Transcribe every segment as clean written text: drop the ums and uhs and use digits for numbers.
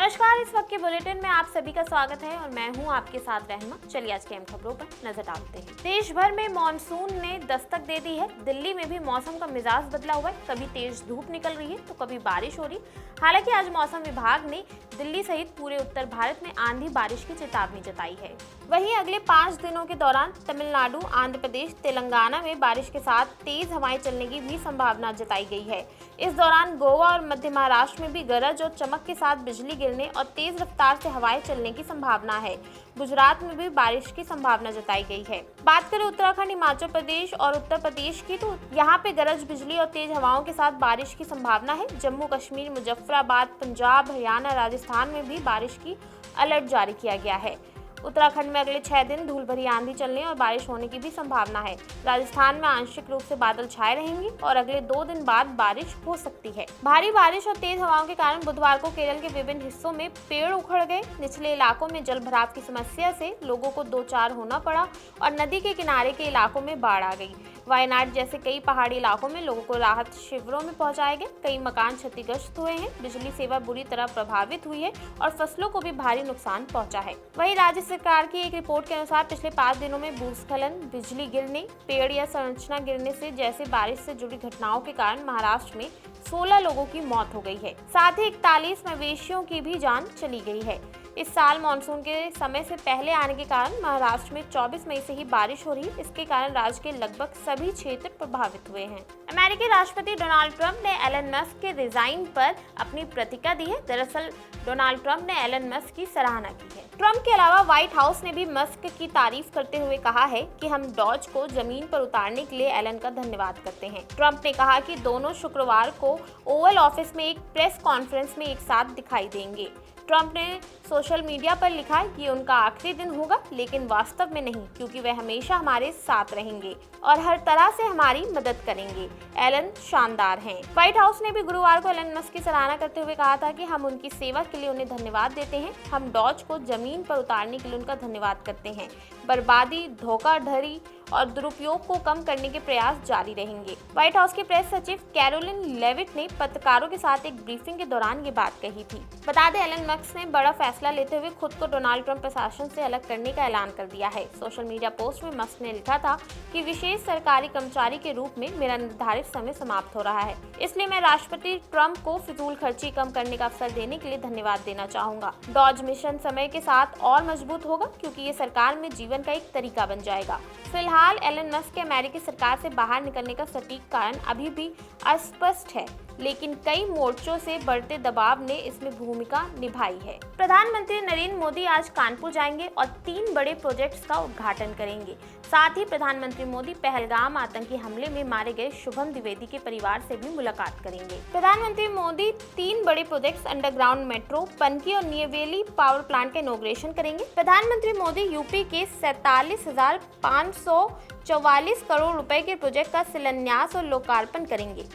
नमस्कार, इस वक्त के बुलेटिन में आप सभी का स्वागत है और मैं हूं आपके साथ रहमा। चलिए आज की अहम खबरों पर नजर डालते हैं। देश भर में मानसून ने दस्तक दे दी है। दिल्ली में भी मौसम का मिजाज बदला हुआ है। कभी तेज धूप निकल रही है तो कभी बारिश हो रही। हालांकि आज मौसम विभाग ने दिल्ली सहित पूरे उत्तर भारत में आंधी बारिश की चेतावनी जताई है। वहीं अगले 5 दिनों के दौरान तमिलनाडु, आंध्र प्रदेश, तेलंगाना में बारिश के साथ तेज हवाएं चलने की भी संभावना जताई गई है। इस दौरान गोवा और मध्य महाराष्ट्र में भी गरज और चमक के साथ बिजली गिरने और तेज रफ्तार से हवाएं चलने की संभावना है। गुजरात में भी बारिश की संभावना जताई गई है। बात करें उत्तराखंड, हिमाचल प्रदेश और उत्तर प्रदेश की, तो यहाँ पे गरज बिजली और तेज हवाओं के साथ बारिश की संभावना है। जम्मू कश्मीर, मुजफ्फराबाद, पंजाब, हरियाणा, राजस्थान में भी बारिश की अलर्ट जारी किया गया है। उत्तराखंड में अगले 6 दिन धूल भरी आंधी चलने और बारिश होने की भी संभावना है। राजस्थान में आंशिक रूप से बादल छाए रहेंगे और अगले 2 दिन बाद बारिश हो सकती है। भारी बारिश और तेज हवाओं के कारण बुधवार को केरल के विभिन्न हिस्सों में पेड़ उखड़ गए। निचले इलाकों में जल भराव की समस्या से लोगों को दो चार होना पड़ा और नदी के किनारे के इलाकों में बाढ़ आ गई। वायनाड जैसे कई पहाड़ी इलाकों में लोगों को राहत शिविरों में पहुंचाए गए। कई मकान क्षतिग्रस्त हुए हैं। बिजली सेवा बुरी तरह प्रभावित हुई है और फसलों को भी भारी नुकसान पहुंचा है। वहीं राज्य सरकार की एक रिपोर्ट के अनुसार पिछले 5 दिनों में भूस्खलन, बिजली गिरने, पेड़ या संरचना गिरने से जैसे बारिश से जुड़ी घटनाओं के कारण महाराष्ट्र में 16 लोगों की मौत हो गई है। साथ ही 41 मवेशियों की भी जान चली गई है। इस साल मानसून के समय से पहले आने के कारण महाराष्ट्र में 24 मई से ही बारिश हो रही है। इसके कारण राज्य के लगभग सभी क्षेत्र प्रभावित हुए हैं। अमेरिकी राष्ट्रपति डोनाल्ड ट्रंप ने एलन मस्क के रिजाइन पर अपनी प्रतिक्रिया दी है। दरअसल डोनाल्ड ट्रंप ने एलन मस्क की सराहना की है। ट्रंप के अलावा व्हाइट हाउस ने भी मस्क की तारीफ करते हुए कहा है कि हम डॉज को जमीन पर उतारने के लिए एलन का धन्यवाद करते हैं। ट्रंप ने कहा कि दोनों शुक्रवार को ओवल ऑफिस में एक प्रेस कॉन्फ्रेंस में एक साथ दिखाई देंगे। ट्रंप ने सोशल मीडिया पर लिखा कि ये उनका आखिरी दिन होगा, लेकिन वास्तव में नहीं, क्योंकि वे हमेशा हमारे साथ रहेंगे और हर तरह से हमारी मदद करेंगे। एलन शानदार हैं। व्हाइट हाउस ने भी गुरुवार को एलन मस्क की सराहना करते हुए कहा था कि हम उनकी सेवा के लिए उन्हें धन्यवाद देते हैं। हम डॉज को जमीन पर उतारने के लिए उनका धन्यवाद करते हैं। बर्बादी, धोखाधड़ी और दुरुपयोग को कम करने के प्रयास जारी रहेंगे। व्हाइट हाउस के प्रेस सचिव कैरोलिन लेविट ने पत्रकारों के साथ एक ब्रीफिंग के दौरान ये बात कही थी। बता दें, एलन मस्क ने बड़ा फैसला लेते हुए खुद को डोनाल्ड ट्रंप प्रशासन से अलग करने का ऐलान कर दिया है। सोशल मीडिया पोस्ट में मस्क ने लिखा था कि विशेष सरकारी कर्मचारी के रूप में मेरा निर्धारित समय समाप्त हो रहा है, इसलिए मैं राष्ट्रपति ट्रंप को फिजूल खर्ची कम करने का अवसर देने के लिए धन्यवाद देना चाहूंगा। डॉज मिशन समय के साथ और मजबूत होगा, क्योंकि ये सरकार में जीवन का एक तरीका बन जाएगा। फिलहाल एलन मस्क के अमेरिकी सरकार से बाहर निकलने का सटीक कारण अभी भी अस्पष्ट है, लेकिन कई मोर्चों से बढ़ते दबाव ने इसमें भूमिका निभाई है। प्रधानमंत्री नरेंद्र मोदी आज कानपुर जाएंगे और 3 बड़े प्रोजेक्ट्स का उद्घाटन करेंगे। साथ ही प्रधानमंत्री मोदी पहलगाम आतंकी हमले में मारे गए शुभम द्विवेदी के परिवार से भी मुलाकात करेंगे। प्रधानमंत्री मोदी 3 बड़े प्रोजेक्ट्स अंडरग्राउंड मेट्रो, पनकी और नियवेली पावर प्लांट का इनॉग्रेशन करेंगे। प्रधानमंत्री मोदी यूपी के 47,544 करोड़ रुपए के प्रोजेक्ट का शिलान्यास और लोकार्पण करेंगे।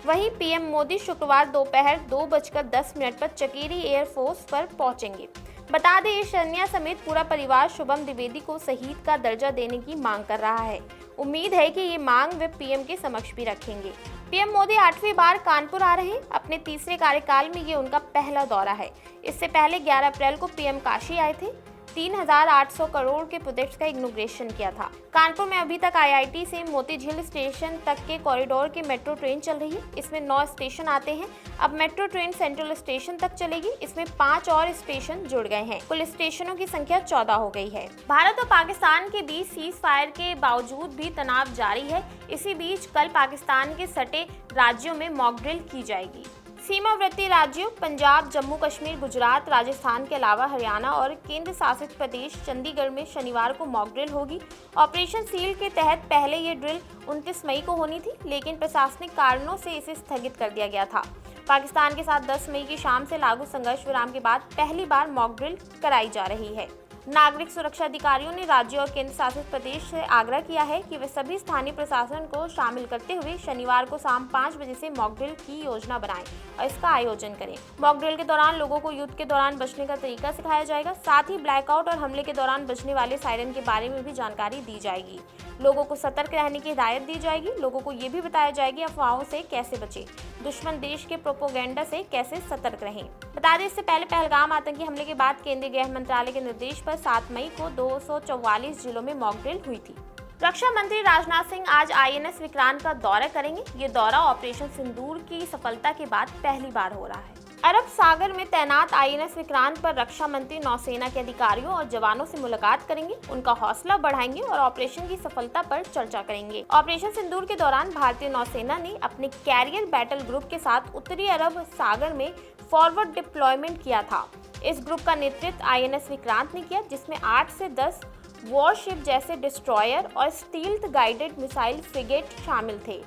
वहीं पीएम मोदी शुक्रवार दोपहर 2:10 पर चकेरी एयरफोर्स पर पहुंचेंगे। बता दें, शरण्या समेत पूरा परिवार शुभम द्विवेदी को शहीद का दर्जा देने की मांग कर रहा है। उम्मीद है कि ये मांग वे पीएम के समक्ष भी रखेंगे। पीएम मोदी 8वीं बार कानपुर आ रहे हैं। अपने तीसरे कार्यकाल में ये उनका पहला दौरा है। इससे पहले 11 अप्रैल को पीएम काशी आए थे। 3,800 करोड़ के प्रोजेक्ट्स का इनॉग्रेशन किया था। कानपुर में अभी तक आईआईटी से मोती झील स्टेशन तक के कॉरिडोर की मेट्रो ट्रेन चल रही है। इसमें 9 स्टेशन आते हैं। अब मेट्रो ट्रेन सेंट्रल स्टेशन तक चलेगी। इसमें 5 और स्टेशन जुड़ गए हैं। कुल स्टेशनों की संख्या 14 हो गई है। भारत और पाकिस्तान के बीच सीज फायर के बावजूद भी तनाव जारी है। इसी बीच कल पाकिस्तान के सटे राज्यों में मॉक ड्रिल की जाएगी। सीमावर्ती राज्यों पंजाब, जम्मू कश्मीर, गुजरात, राजस्थान के अलावा हरियाणा और केंद्र शासित प्रदेश चंडीगढ़ में शनिवार को मॉक ड्रिल होगी। ऑपरेशन सील के तहत पहले ये ड्रिल 29 मई को होनी थी, लेकिन प्रशासनिक कारणों से इसे स्थगित कर दिया गया था। पाकिस्तान के साथ 10 मई की शाम से लागू संघर्ष विराम के बाद पहली बार मॉक ड्रिल कराई जा रही है। नागरिक सुरक्षा अधिकारियों ने राज्यों और केंद्र शासित प्रदेश से आग्रह किया है कि वे सभी स्थानीय प्रशासन को शामिल करते हुए शनिवार को शाम 5 बजे से मॉक ड्रिल की योजना बनाएं और इसका आयोजन करें। मॉक ड्रिल के दौरान लोगों को युद्ध के दौरान बचने का तरीका सिखाया जाएगा। साथ ही ब्लैकआउट और हमले के दौरान बचने वाले सायरन के बारे में भी जानकारी दी जाएगी। लोगों को सतर्क रहने की हिदायत दी जाएगी। लोगों को ये भी बताया जाएगा अफवाहों से कैसे बचें, दुश्मन देश के प्रोपोगेंडा से कैसे सतर्क रहें। बता दें, इससे पहले पहलगाम आतंकी हमले के बाद केंद्रीय गृह मंत्रालय के निर्देश पर 7 मई को 244 जिलों में मॉक ड्रिल हुई थी। रक्षा मंत्री राजनाथ सिंह आज INS विक्रांत का दौरा करेंगे। ये दौरा ऑपरेशन सिंदूर की सफलता के बाद पहली बार हो रहा है। अरब सागर में तैनात INS विक्रांत पर रक्षा मंत्री नौसेना के अधिकारियों और जवानों से मुलाकात करेंगे, उनका हौसला बढ़ाएंगे और ऑपरेशन की सफलता पर चर्चा करेंगे। ऑपरेशन सिंदूर के दौरान भारतीय नौसेना ने अपने कैरियर बैटल ग्रुप के साथ उत्तरी अरब सागर में फॉरवर्ड डिप्लॉयमेंट किया था। इस ग्रुप का नेतृत्व INS विक्रांत ने किया, जिसमें 8 से 10 वॉरशिप जैसे डिस्ट्रॉयर और स्टील्थ गाइडेड मिसाइल फ्रिगेट शामिल थे।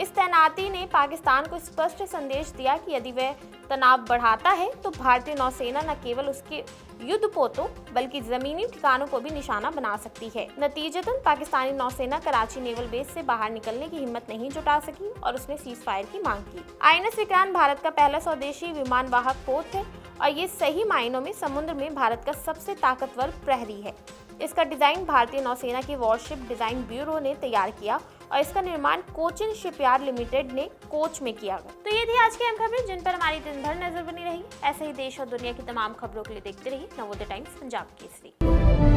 इस तैनाती ने पाकिस्तान को स्पष्ट संदेश दिया कि यदि वह तनाव बढ़ाता है तो भारतीय नौसेना न केवल उसके युद्धपोतों बल्कि जमीनी ठिकानों को भी निशाना बना सकती है। नतीजतन पाकिस्तानी नौसेना कराची नेवल बेस से बाहर निकलने की हिम्मत नहीं जुटा सकी और उसने सीज फायर की मांग की। INS विक्रांत भारत का पहला स्वदेशी विमानवाहक पोत है और ये सही मायनों में समुद्र में भारत का सबसे ताकतवर प्रहरी है। इसका डिजाइन भारतीय नौसेना की वॉरशिप डिजाइन ब्यूरो ने तैयार किया और इसका निर्माण कोचिन शिपयार्ड लिमिटेड ने कोच में किया गया। तो ये थी आज की अहम खबरें जिन पर हमारी दिन भर नजर बनी रही। ऐसे ही देश और दुनिया की तमाम खबरों के लिए देखते रहिए नवोदय टाइम्स पंजाब केसरी।